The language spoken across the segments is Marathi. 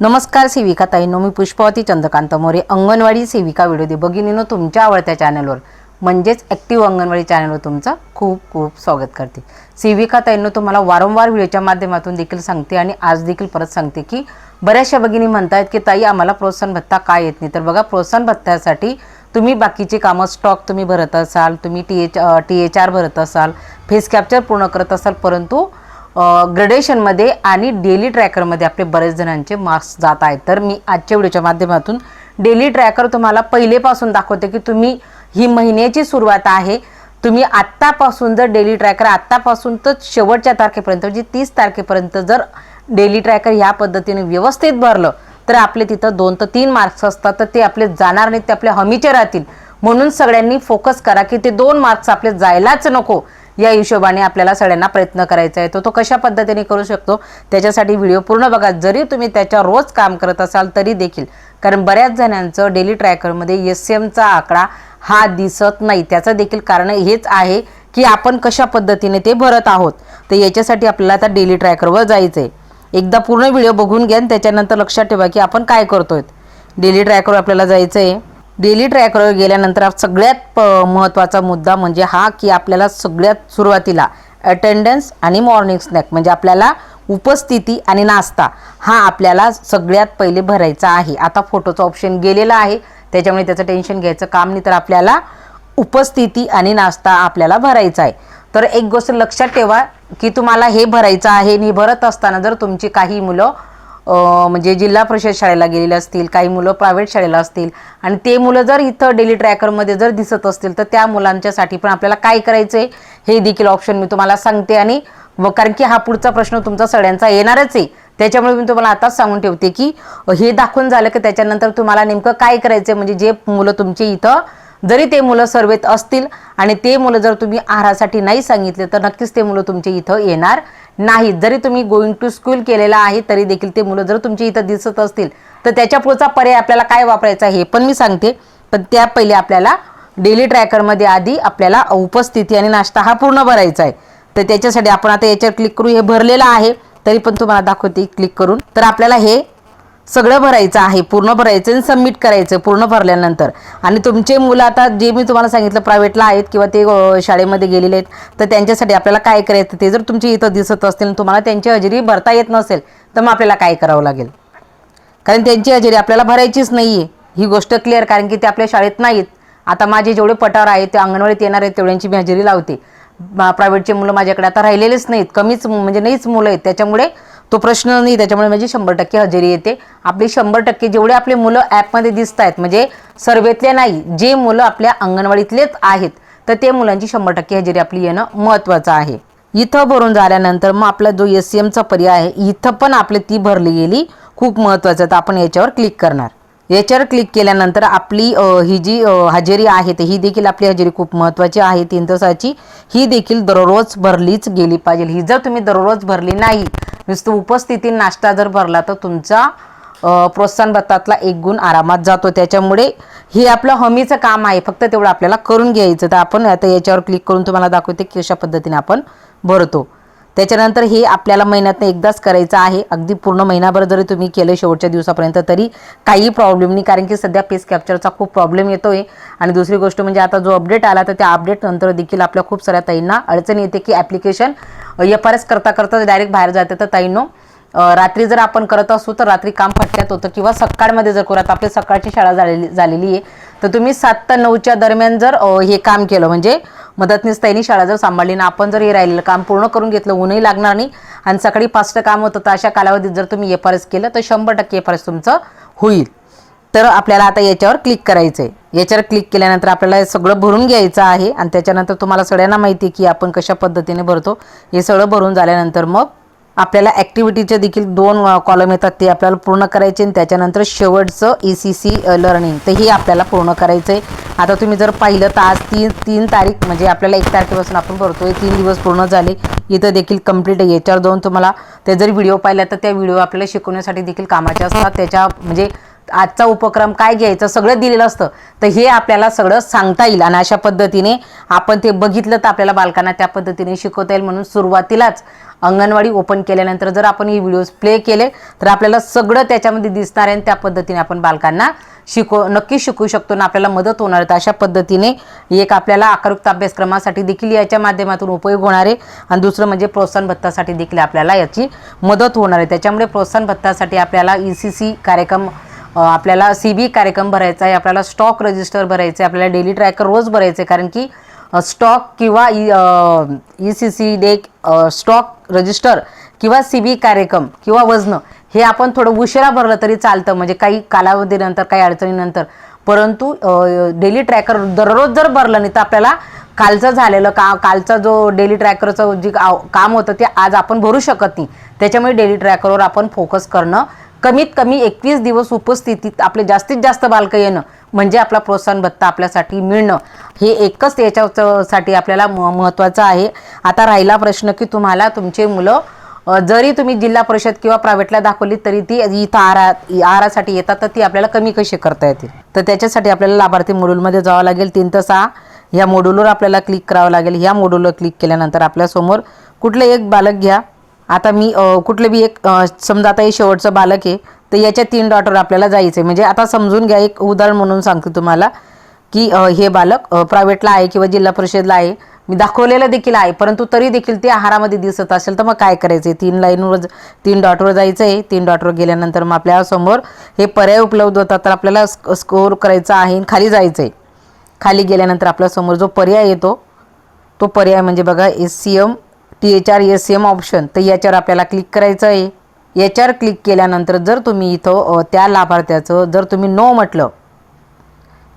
नमस्कार सेविका ताईंनो, मी पुष्पावती चंद्रकांत मोरे, अंगणवाडी सेविका व्हिडिओ दे भगिनींनो तुमच्या आवडत्या चॅनलवर म्हणजेच ॲक्टिव्ह अंगणवाडी चॅनलवर तुमचं खूप खूप स्वागत करते। सेविका ताईंनो, तुम्हाला वारंवार व्हिडिओच्या माध्यमातून देखील सांगते आणि आज देखील परत सांगते की बऱ्याचशा भगिनी म्हणतात की ताई आम्हाला प्रोत्साहन भत्ता का येत नाही। तर बघा, प्रोत्साहन भत्त्यासाठी तुम्ही बाकीचे कामं स्टॉक तुम्ही भरत असाल, तुम्ही THR भरत असाल, फेस कॅप्चर पूर्ण करत असाल, परंतु ग्रेडेशनमध्ये आणि डेली ट्रॅकरमध्ये आपले बरेच जणांचे मार्क्स जात आहेत। तर मी आजच्या व्हिडिओच्या माध्यमातून डेली ट्रॅकर तुम्हाला पहिलेपासून दाखवते की तुम्ही ही महिन्याची सुरुवात आहे, तुम्ही आत्तापासून जर डेली ट्रॅकर आत्तापासून तर शेवटच्या तारखेपर्यंत म्हणजे 30 तारखेपर्यंत जर डेली ट्रॅकर ह्या पद्धतीने व्यवस्थित भरलं तर आपले तिथं 2 ते 3 मार्क्स असतात, तर ते आपले जाणार नाहीत, ते आपल्या हमीचे राहतील। म्हणून सगळ्यांनी फोकस करा की ते 2 मार्क्स आपले जायलाच नको, या हिशोबाने आपल्याला सगळ्यांना प्रयत्न करायचा आहे। तो कशा पद्धतीने करू शकतो त्याच्यासाठी व्हिडिओ पूर्ण बघा। जरी तुम्ही त्याच्या रोज काम करत असाल तरी देखील, कारण बऱ्याच जणांचं डेली ट्रॅकरमध्ये SMचा आकडा हा दिसत नाही, त्याचं देखील कारण हेच आहे की आपण कशा पद्धतीने ते भरत आहोत। तर याच्यासाठी आपल्याला आता डेली ट्रॅकरवर जायचं आहे। एकदा पूर्ण व्हिडिओ बघून घ्या आणि त्याच्यानंतर लक्षात ठेवा की आपण काय करतोय। डेली ट्रॅकरवर आपल्याला जायचं आहे। डेली ट्रॅकरवर गेल्यानंतर सगळ्यात महत्त्वाचा मुद्दा म्हणजे हा की आपल्याला सगळ्यात सुरुवातीला अटेंडन्स आणि मॉर्निंग स्नॅक म्हणजे आपल्याला उपस्थिती आणि नाश्ता हा आपल्याला सगळ्यात पहिले भरायचा आहे। आता फोटोचा ऑप्शन गेलेला आहे त्याच्यामुळे त्याचं टेन्शन घ्यायचं काम नाही, तर आपल्याला उपस्थिती आणि नाश्ता आपल्याला भरायचा आहे। तर एक गोष्ट लक्षात ठेवा की तुम्हाला हे भरायचं आहे आणि भरत असताना जर तुमची काही मुलं म्हणजे जिल्हा परिषद शाळेला गेलेले असतील, काही मुलं प्रायव्हेट शाळेला असतील आणि ते मुलं जर इथं डेली ट्रॅकरमध्ये जर दिसत असतील तर त्या मुलांच्यासाठी पण आपल्याला काय करायचं आहे हे देखील ऑप्शन मी तुम्हाला सांगते। आणि कारण की हा पुढचा प्रश्न तुमचा सगळ्यांचा येणारच आहे, त्याच्यामुळे मी तुम्हाला आताच सांगून ठेवते की हे दाखवून झालं की त्याच्यानंतर तुम्हाला नेमकं काय करायचं आहे। म्हणजे जे मुलं तुमचे इथं जरी ते मुलं सर्वेत असतील आणि ते मुलं जर तुम्ही आहारासाठी नाही सांगितले तर नक्कीच ते मुलं तुमचे इथं येणार नाहीत। जरी तुम्ही गोइंग टू स्कूल केलेला आहे तरी देखील ते मुलं जर तुमच्या इथं दिसत असतील तर त्याच्या पुढचा पर्याय आपल्याला काय वापरायचा हे पण मी सांगते। पण त्या पहिले आपल्याला डेली ट्रॅकरमध्ये आधी आपल्याला उपस्थिती आणि नाश्ता हा पूर्ण भरायचा आहे। तर त्याच्यासाठी आपण आता याच्यावर क्लिक करू। हे भरलेलं आहे तरी पण तुम्हाला दाखवते क्लिक करून। तर आपल्याला हे सगळं भरायचं आहे, पूर्ण भरायचं आणि सबमिट करायचं पूर्ण भरल्यानंतर। आणि तुमचे मुलं आता जे मी तुम्हाला सांगितलं प्रायव्हेटला आहेत किंवा ते शाळेमध्ये गेलेले आहेत तर त्यांच्यासाठी आपल्याला काय करायचं, ते जर तुमचे इथं दिसत असतील तुम्हाला त्यांची हजेरी भरता येत नसेल तर मग आपल्याला काय करावं लागेल, कारण त्यांची हजेरी आपल्याला भरायचीच नाही आहे ही गोष्ट क्लिअर, कारण की ते आपल्या शाळेत नाहीत। आता माझे जेवढे पटार आहेत ते अंगणवाडीत येणार आहेत तेवढ्यांची मी हजेरी लावते। प्रायव्हेटचे मुलं माझ्याकडे आता राहिलेलेच नाहीत, कमीच म्हणजे नाहीच मुलं आहेत, त्याच्यामुळे तो प्रश्न नाही, त्याच्यामुळे माझी 100% हजेरी येते। आपली 100% जेवढे आपले मुलं ॲपमध्ये दिसत आहेत म्हणजे सर्वेतले नाही, जे मुलं आपल्या अंगणवाडीतलेच आहेत तर ते मुलांची 100% हजेरी आपली येणं महत्त्वाचं आहे। इथं भरून झाल्यानंतर मग आपला जो SMचा पर्याय आहे इथं पण आपली ती भरली गेली, खूप महत्त्वाचं। तर आपण याच्यावर क्लिक करणार। याच्यावर क्लिक केल्यानंतर आपली ही जी हजेरी आहे ही देखील आपली हजेरी खूप महत्त्वाची आहे 3 तासाची, ही देखील दररोज भरलीच गेली पाहिजे। ही जर तुम्ही दररोज भरली नाही, नुसतं उपस्थिती नाश्ता जर भरला तर तुमचा प्रोत्साहन भत्तातला 1 गुण आरामात जातो। त्याच्यामुळे हे आपलं हमीचं काम आहे, फक्त तेवढं आपल्याला करून घ्यायचं। तर आपण आता याच्यावर क्लिक करून तुम्हाला दाखवते की कशा पद्धतीने आपण भरतो। त्याच्यानंतर हे आपल्याला महिन्यातनं एकदाच करायचं आहे। अगदी पूर्ण महिनाभर जरी तुम्ही केलं शेवटच्या दिवसापर्यंत तरी काही प्रॉब्लेम नाही, कारण की सध्या फेस कॅप्चरचा खूप प्रॉब्लेम येतोय। आणि दुसरी गोष्ट म्हणजे आता जो अपडेट आला तर त्या अपडेट नंतर देखील आपल्या खूप साऱ्या ताईंना अडचण येते की ॲप्लिकेशन FRS करता करता डायरेक्ट बाहेर जाते। तर ताईंनो, रात्री जर आपण करत असू तर रात्री काम फटक्यात होतं, किंवा सकाळमध्ये जर करत आपली सकाळची शाळा झालेली आहे तर तुम्ही 7 ते 9च्या दरम्यान जर हे काम केलं म्हणजे मदतनीस ताईंनी शाळा जर सांभाळली ना, आपण जर हे राहिलेलं काम पूर्ण करून घेतलं, ऊनही लागणार नाही आणि सकाळी फास्ट काम होतं, तर अशा कालावधीत जर तुम्ही FRS केलं तर 100% FRS तुमचं होईल। तर आपल्याला आता याच्यावर क्लिक करायचं आहे। याच्यावर क्लिक केल्यानंतर आपल्याला हे सगळं भरून घ्यायचं आहे आणि त्याच्यानंतर तुम्हाला सगळ्यांना माहिती आहे की आपण कशा पद्धतीने भरतो। हे सगळं भरून झाल्यानंतर मग आपल्याला ॲक्टिव्हिटीचे देखील 2 कॉलम येतात, ते आपल्याला पूर्ण करायचे आणि त्याच्यानंतर शेवटचं ECC लर्निंग तर हे आपल्याला पूर्ण करायचं आहे। आता तुम्ही जर पाहिलं तर आज 3 तारीख म्हणजे आपल्याला 1 तारखेपासून आपण भरतोय, 3 दिवस पूर्ण झाले। इथं देखील कंप्लीट आहे। याच्यावर जाऊन तुम्हाला ते जर व्हिडिओ पाहिला तर त्या व्हिडिओ आपल्याला शिकवण्यासाठी देखील कामाचे असतात। त्याच्या म्हणजे आजचा उपक्रम काय घ्यायचं सगळं दिलेलं असतं, तर हे आपल्याला सगळं सांगता येईल आणि अशा पद्धतीने आपण ते बघितलं तर आपल्याला बालकांना त्या पद्धतीने शिकवता येईल। म्हणून सुरुवातीलाच अंगणवाडी ओपन केल्यानंतर जर आपण हे व्हिडिओज प्ले केले तर आपल्याला सगळं त्याच्यामध्ये दिसणार आहे आणि त्या पद्धतीने आपण बालकांना नक्की शिकवू शकतो आणि आपल्याला मदत होणार आहे. अशा पद्धतीने एक आपल्याला आकारयुक्त अभ्यासक्रमासाठी देखील याच्या माध्यमातून उपयोग होणार आहे आणि दुसरं म्हणजे प्रोत्साहन भत्तासाठी देखील आपल्याला याची मदत होणार आहे. त्याच्यामुळे प्रोत्साहन भत्तासाठी आपल्याला ECC कार्यक्रम, आपल्याला CB कार्यक्रम भरायचा आहे, आपल्याला स्टॉक रजिस्टर भरायचं आहे, आपल्याला डेली ट्रॅकर रोज भरायचं आहे. कारण की स्टॉक किंवा ECC डेक, स्टॉक रजिस्टर किंवा CB कार्यक्रम किंवा वजन हे आपण थोडं उशिरा भरलं तरी चालतं, म्हणजे काही कालावधीनंतर काही अडचणीनंतर. परंतु डेली ट्रॅकर दररोज जर भरलं नाही तर आपल्याला कालचं झालेलं कालचा जो डेली ट्रॅकरचं जे काम होतं ते आज आपण भरू शकत नाही. त्याच्यामुळे डेली ट्रॅकरवर आपण फोकस करणं, कमीत कमी 21 दिवस उपस्थितीत आपले जास्तीत जास्त बालकं येणं म्हणजे आपला प्रोत्साहन भत्ता आपल्यासाठी मिळणं हे एकच याच्यासाठी आपल्याला महत्त्वाचं आहे. आता राहिला प्रश्न की तुम्हाला तुमचे मुलं जरी तुम्ही जिल्हा परिषद किंवा प्रायव्हेटला दाखवली तरी ती इथं आहारासाठी येतात, तर ती आपल्याला कमी कशी करता येतील. तर त्याच्यासाठी आपल्याला लाभार्थी मॉड्यूलमध्ये जावं लागेल. 3 ते 6 ह्या मॉड्यूलवर आपल्याला क्लिक करावं लागेल. ह्या मॉड्यूलवर क्लिक केल्यानंतर आपल्यासमोर कुठलं एक बालक घ्या. आता मी कुठले बी एक समजा आता हे शेवटचं बालक आहे तर याच्या 3 डॉटवर आपल्याला जायचं आहे. म्हणजे आता समजून घ्या, एक उदाहरण म्हणून सांगते तुम्हाला की हे बालक प्रायव्हेटला आहे किंवा जिल्हा परिषदला आहे, मी दाखवलेलं देखील आहे, परंतु तरी देखील ते आहारामध्ये दिसत असेल तर मग काय करायचं आहे, 3 लाईनवर 3 डॉटवर जायचं आहे. 3 डॉटवर गेल्यानंतर मग आपल्यासमोर हे पर्याय उपलब्ध होतात, तर आपल्याला स्कोर करायचा आहे, खाली जायचं आहे. खाली गेल्यानंतर आपल्यासमोर जो पर्याय येतो तो पर्याय म्हणजे बघा SCM THR SCM ऑप्शन, तर याच्यावर आपल्याला क्लिक करायचं आहे. याच्यावर क्लिक केल्यानंतर जर तुम्ही इथं त्या लाभार्थ्याचं जर तुम्ही नो म्हटलं,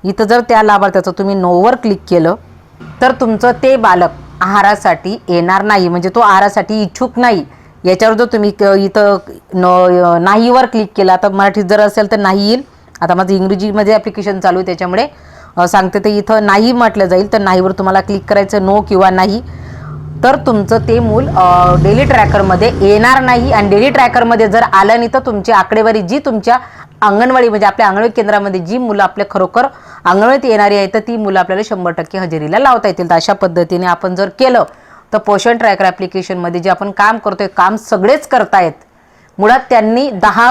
इथं जर त्या लाभार्थ्याचं तुम्ही नोवर क्लिक केलं तर तुमचं ते बालक आहारासाठी येणार नाही, म्हणजे तो आहारासाठी इच्छुक नाही. याच्यावर जर तुम्ही इथं नाहीवर क्लिक केला, तर मराठीत जर असेल तर नाही येईल. आता माझं इंग्रजीमध्ये ॲप्लिकेशन चालू आहे त्याच्यामुळे सांगते, तर इथं नाही म्हटलं जाईल, तर नाहीवर तुम्हाला क्लिक करायचं, नो किंवा नाही. तर तुमचं ते मूल डेली ट्रॅकरमध्ये येणार नाही. आणि डेली ट्रॅकरमध्ये जर आलं नाही तर तुमची आकडेवारी जी तुमच्या अंगणवाडी म्हणजे आपल्या अंगणवाडी केंद्रामध्ये जी मुलं आपल्या खरोखर अंगणवाडीत येणारी आहेत तर ती मुलं आपल्याला 100% हजेरीला लावता येतील. तर अशा पद्धतीने आपण जर केलं तर पोषण ट्रॅकर ॲप्लिकेशनमध्ये जे आपण काम करतोय काम सगळेच करतायत. मुळात त्यांनी 10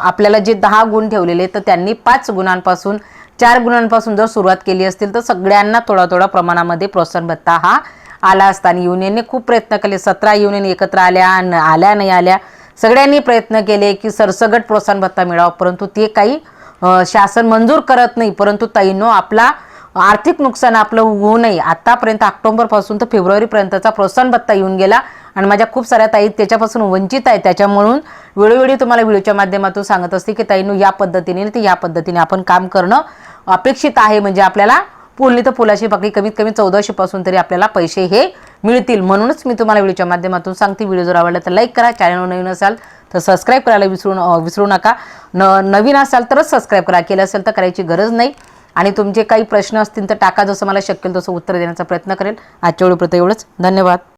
आपल्याला जे 10 गुण ठेवलेले तर त्यांनी 5 गुणांपासून 4 गुणांपासून जर सुरुवात केली असतील तर सगळ्यांना थोडा थोडा प्रमाणामध्ये प्रोत्साहन भत्ता हा आला असता. आणि युनियनने खूप प्रयत्न केले, 17 युनियन एकत्र आल्या नाही आल्या, सगळ्यांनी प्रयत्न केले की सरसगट प्रोत्साहन भत्ता मिळावा, परंतु ते काही शासन मंजूर करत नाही. परंतु ताईंनो आपला आर्थिक नुकसान आपलं होऊ नये, आतापर्यंत ऑक्टोबरपासून तर फेब्रुवारीपर्यंतचा प्रोत्साहन भत्ता येऊन गेला आणि माझ्या खूप साऱ्या ताई त्याच्यापासून वंचित आहे. त्याच्यामुळे वेळोवेळी तुम्हाला व्हिडिओच्या माध्यमातून सांगत असते की ताईंनो या पद्धतीने ते या पद्धतीने आपण काम करणं अपेक्षित आहे, म्हणजे आपल्याला फुलली तर फुलाची पाकळी कमीत कमी 1400 पासून तरी आपल्याला पैसे हे मिळतील. म्हणूनच मी तुम्हाला व्हिडिओच्या माध्यमातून सांगते. व्हिडिओ जर आवडला तर लाईक करा, चॅनलवर नवीन असाल तर सबस्क्राईब करायला विसरू नका. नवीन असाल तरच सबस्क्राईब करा, केलं असेल तर करायची गरज नाही. आणि तुमचे काही प्रश्न असतील तर टाका, जसं मला शक्य तसं उत्तर देण्याचा प्रयत्न करेल. आजच्या व्हिडिओपुरतं एवढंच. धन्यवाद.